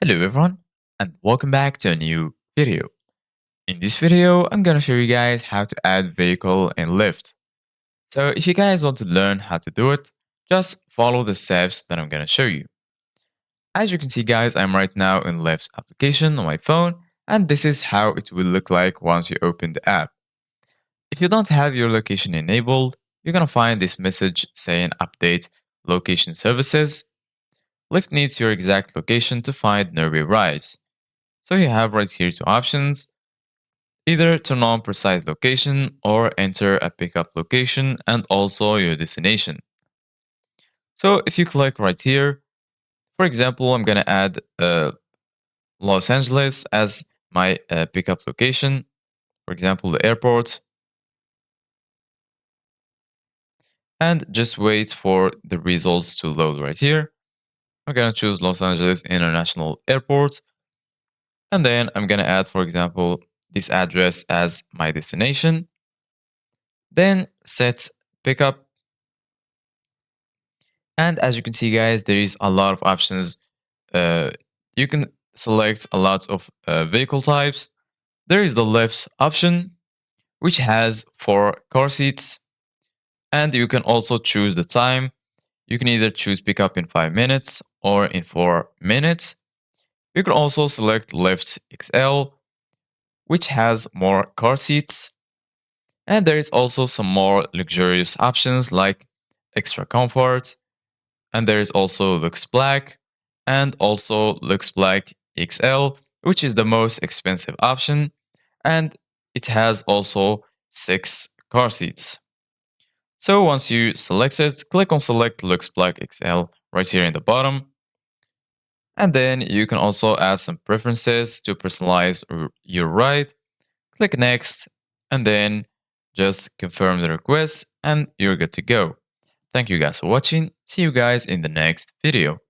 Hello everyone and welcome back to a new video. In this video, I'm gonna show you guys how to add vehicle in Lyft. So if you guys want to learn how to do it, just follow the steps that I'm gonna show you. As you can see guys, I'm right now in Lyft's application on my phone and this is how it will look like once you open the app. If you don't have your location enabled, you're gonna find this message saying update location services. Lyft needs your exact location to find nearby rides. So you have right here two options. Either turn on precise location or enter a pickup location and also your destination. So if you click right here, for example, I'm going to add Los Angeles as my pickup location, for example, the airport, and just wait for the results to load right here. I'm going to choose Los Angeles International Airport, and then I'm going to add, for example, this address as my destination, then set pickup. And as you can see, guys, there is a lot of options. You can select a lot of vehicle types. There is the Lyft option, which has 4 car seats. And you can also choose the time. You can either choose pickup in 5 minutes or in 4 minutes. You can also select Lyft XL, which has more car seats. And there is also some more luxurious options like extra comfort, and there is also Lux Black and also Lux Black XL, which is the most expensive option, and it has also 6 car seats. So once you select it, click on select Lux Black XL right here in the bottom, and then you can also add some preferences to personalize your ride. Click next, and then just confirm the request, and you're good to go. Thank you guys for watching. See you guys in the next video.